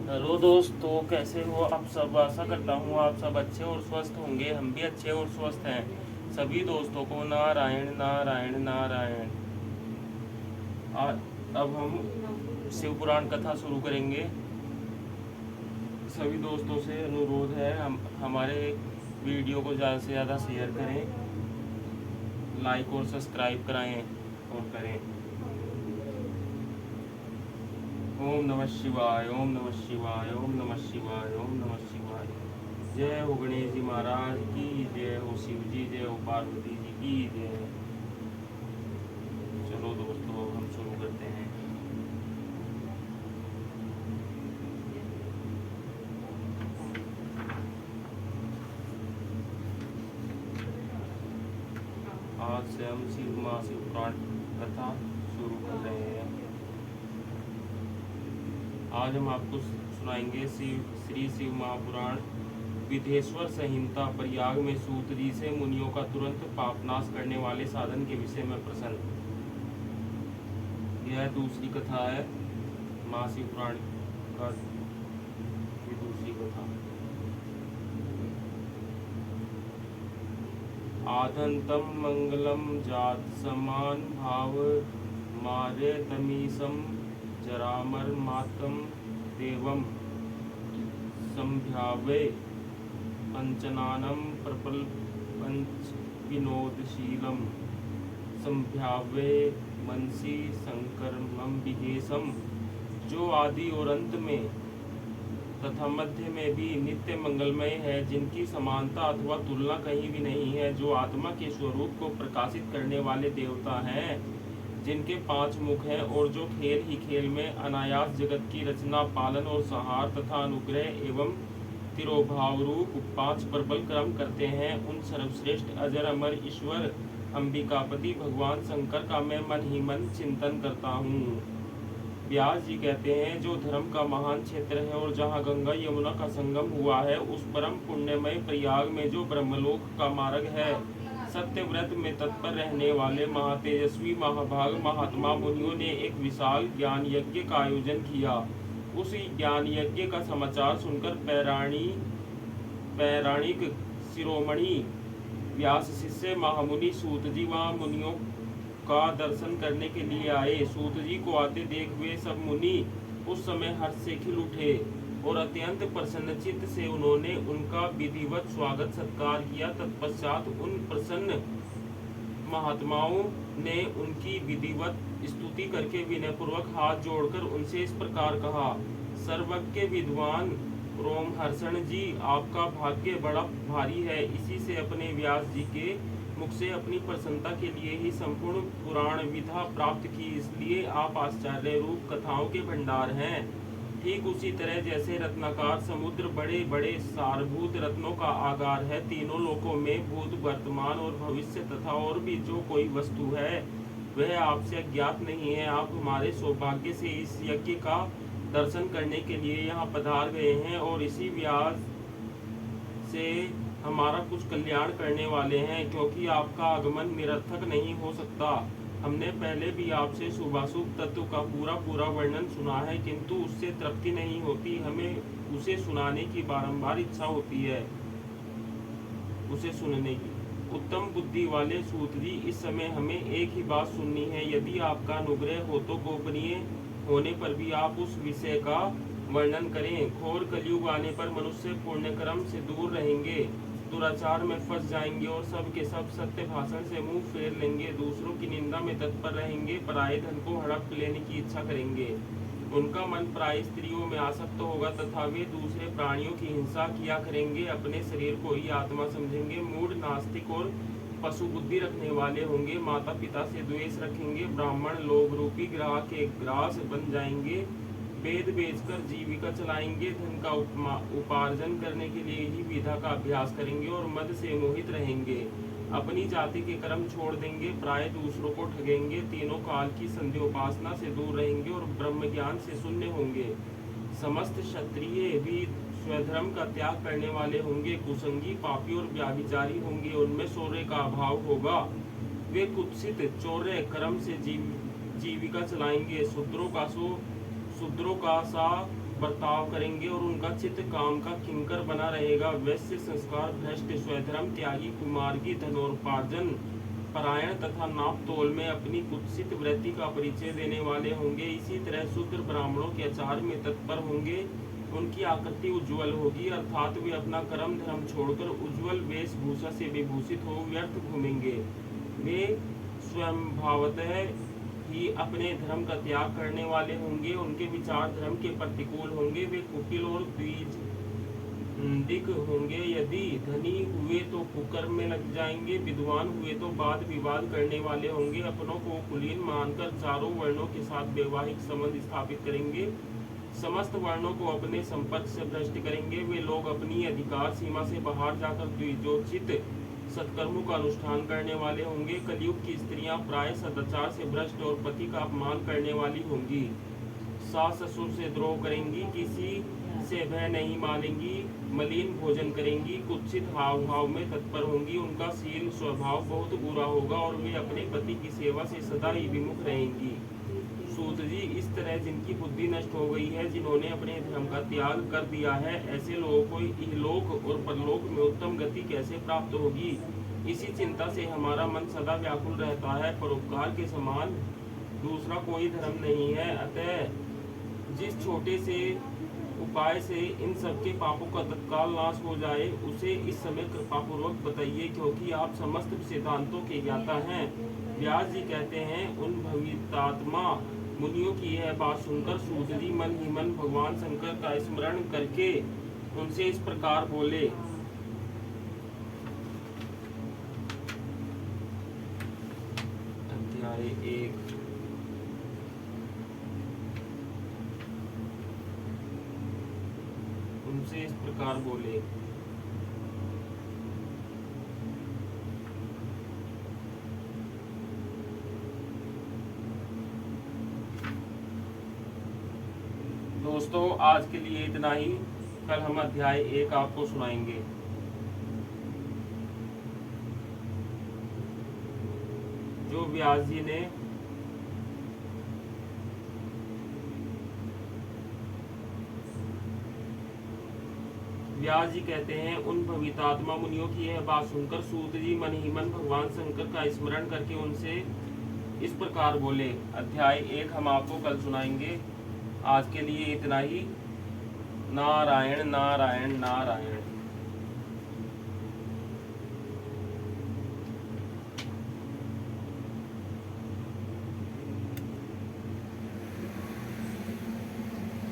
Hello दोस्तों, कैसे हो आप सब। आशा करता हूँ आप सब अच्छे और स्वस्थ होंगे। हम भी अच्छे और स्वस्थ हैं। सभी दोस्तों को नारायण नारायण नारायण। अब हम शिव पुराण कथा शुरू करेंगे। सभी दोस्तों से अनुरोध है, हम हमारे वीडियो को ज़्यादा से ज़्यादा शेयर करें, लाइक और सब्सक्राइब कराएं और करें। ओम नमः शिवाय, ओम नमः शिवाय, ओम नमः शिवाय, ओम नमः शिवाय। जय हो गणेश जी महाराज की जय, हो शिव जी जय, हो पार्वती जी की जय। चलो दोस्तों, अब हम शुरू करते हैं। आज से हम शिव मासिक पुराण कथा शुरू कर रहे हैं। आज हम आपको सुनाएंगे श्री शिव महापुराण विधेश्वर संहिता। प्रयाग में सूत जी से मुनियों का तुरंत पापनाश करने वाले साधन के विषय में प्रसन्न। यह दूसरी कथा है महाशिव पुराण का, ये दूसरी कथा। आदंतम मंगलम जात समान भाव मारे तमीसम जरामर मातम देवम संभ्यावे पंचनानम प्रबल पंच विनोदशीलम संभ्यावे मनसी संकरमम विदेशम। जो आदि और अंत में तथा मध्य में भी नित्य मंगलमय है, जिनकी समानता अथवा तुलना कहीं भी नहीं है, जो आत्मा के स्वरूप को प्रकाशित करने वाले देवता हैं, जिनके 5 मुख हैं और जो खेल ही खेल में अनायास जगत की रचना, पालन और संहार तथा अनुग्रह एवं तिरोभाव रूप 5 प्रबल कर्म करते हैं, उन सर्वश्रेष्ठ अजर अमर ईश्वर अंबिकापति भगवान शंकर का मैं मन ही मन चिंतन करता हूँ। व्यास जी कहते हैं, जो धर्म का महान क्षेत्र है और जहाँ गंगा यमुना का संगम हुआ है, उस परम पुण्यमय प्रयाग में जो ब्रह्मलोक का मार्ग है, सत्य व्रत में तत्पर रहने वाले महातेजस्वी महाभाग महात्मा मुनियों ने एक विशाल ज्ञान यज्ञ का आयोजन किया। उस ज्ञान यज्ञ का समाचार सुनकर पौराणिक शिरोमणि व्यास शिष्य महामुनि सूत जी वहाँ मुनियों का दर्शन करने के लिए आए। सूत जी को आते देख वे सब मुनि उस समय हर्ष से खिल उठे और अत्यंत प्रसन्नचित्त से उन्होंने उनका विधिवत स्वागत सत्कार किया। तत्पश्चात उन प्रसन्न महात्माओं ने उनकी विधिवत स्तुति करके विनयपूर्वक हाथ जोड़कर उनसे इस प्रकार कहा। सर्वज्ञ विद्वान रोमहर्षण जी, आपका भाग्य बड़ा भारी है। इसी से अपने व्यास जी के मुख से अपनी प्रसन्नता के लिए ही संपूर्ण पुराण विधा प्राप्त की, इसलिए आप आश्चर्य रूप कथाओं के भंडार हैं। ठीक उसी तरह जैसे रत्नाकार समुद्र बड़े बड़े सारभूत रत्नों का आगार है, तीनों लोकों में भूत वर्तमान और भविष्य तथा और भी जो कोई वस्तु है वह आपसे अज्ञात नहीं है। आप हमारे सौभाग्य से इस यज्ञ का दर्शन करने के लिए यहाँ पधार गए हैं और इसी व्यास से हमारा कुछ कल्याण करने वाले हैं, क्योंकि आपका आगमन निरर्थक नहीं हो सकता। हमने पहले भी आपसे शुभाशुभ तत्व का पूरा वर्णन सुना है, किंतु उससे तृप्ति नहीं होती। हमें उसे सुनाने की बारंबार इच्छा होती है, उसे सुनने की। उत्तम बुद्धि वाले सूत जी, इस समय हमें एक ही बात सुननी है। यदि आपका अनुग्रह हो तो गोपनीय होने पर भी आप उस विषय का वर्णन करें। घोर कलयुग आने पर मनुष्य पुण्य कर्म से दूर रहेंगे, दुराचार में फंस जाएंगे और सब के सब सत्य भाषण से मुंह फेर लेंगे, दूसरों की निंदा में तत्पर रहेंगे, पराये धन को हड़प लेने की इच्छा करेंगे। उनका मन पराई स्त्रियों में आसक्त होगा तथा वे दूसरे प्राणियों की हिंसा किया करेंगे, अपने शरीर को ही आत्मा समझेंगे, मूढ़ नास्तिक और पशु बुद्धि रखने वाले होंगे, माता पिता से द्वेष रखेंगे, ब्राह्मण लोभ रूपी ग्राह के ग्रास बन जाएंगे, वेद बेचकर जीविका चलाएंगे, धन का उपार्जन करने के लिए ही विधा का अभ्यास करेंगे और मद से मोहित रहेंगे, अपनी जाति के कर्म छोड़ देंगे, प्राय दूसरों को ठगेंगे, तीनों काल की संध्योपासना से दूर रहेंगे और ब्रह्म ज्ञान से शून्य होंगे। समस्त क्षत्रिय भी स्वधर्म का त्याग करने वाले होंगे, कुसंगी पापी और व्याभिचारी होंगे, उनमें शौर्य का अभाव होगा, वे कुत्सित चौर्य कर्म से जीविका चलाएंगे, शूद्रों का सा बर्ताव करेंगे और उनका चित्त काम का किंकर बना रहेगा। वैश्य संस्कार भ्रष्ट, स्वधर्म त्यागी, कुमार्गी, धनोपार्जन परायण तथा नाप तोल में अपनी कुत्सित वृत्ति का परिचय देने वाले होंगे। इसी तरह शूद्र ब्राह्मणों के आचार में तत्पर होंगे। उनकी आकृति उज्ज्वल होगी, अर्थात वे अपना कर्म धर्म छोड़कर उज्ज्वल वेशभूषा से विभूषित हो व्यर्थ घूमेंगे। वे स्वभावतः ही अपने धर्म का त्याग करने वाले होंगे। उनके विचार धर्म के प्रतिकूल होंगे। वे कुटिल और दिक होंगे। यदि धनी हुए तो कुकर्म में लग जाएंगे, विद्वान हुए तो वाद विवाद करने वाले होंगे। अपनों को कुलीन मानकर चारों वर्णों के साथ वैवाहिक संबंध स्थापित करेंगे। समस्त वर्णों को अपने संपर्क से भ्रष्ट करेंगे। वे लोग अपनी अधिकार सीमा से बाहर जाकर द्विजोचित सत्कर्मों का अनुष्ठान करने वाले होंगे। कलयुग की स्त्रियां प्राय सदाचार से भ्रष्ट और पति का अपमान करने वाली होंगी। सास ससुर से द्रोह करेंगी, किसी से भय नहीं मानेंगी, मलिन भोजन करेंगी, कुत्सित हाव भाव में तत्पर होंगी। उनका शील स्वभाव बहुत बुरा होगा और वे अपने पति की सेवा से सदा ही विमुख रहेंगी। सूत जी, इस तरह जिनकी बुद्धि नष्ट हो गई है, जिन्होंने अपने धर्म का त्याग कर दिया है, ऐसे लोगों को इहलोक और परलोक में उत्तम गति कैसे प्राप्त होगी, इसी चिंता से हमारा मन सदा व्याकुल रहता है। परोपकार के समान दूसरा कोई धर्म नहीं है। अतः जिस छोटे से उपाय से इन सबके पापों का तत्काल नाश हो जाए, उसे इस समय कृपापूर्वक बताइए, क्योंकि आप समस्त सिद्धांतों के ज्ञाता हैं। व्यास जी कहते हैं, उन भवितात्मा मुनियों की यह बात सुनकर सूत जी मन ही मन भगवान शंकर का स्मरण करके उनसे इस प्रकार बोले। अध्याय 1। उनसे इस प्रकार बोले, दोस्तों आज के लिए इतना ही। कल हम अध्याय 1 आपको सुनाएंगे। जो व्यास जी ने व्यास जी कहते हैं, उन भवितात्मा मुनियों की यह बात सुनकर सूत जी मन ही मन भगवान शंकर का स्मरण करके उनसे इस प्रकार बोले। अध्याय 1 हम आपको कल सुनाएंगे। आज के लिए इतना ही। नारायण नारायण नारायण।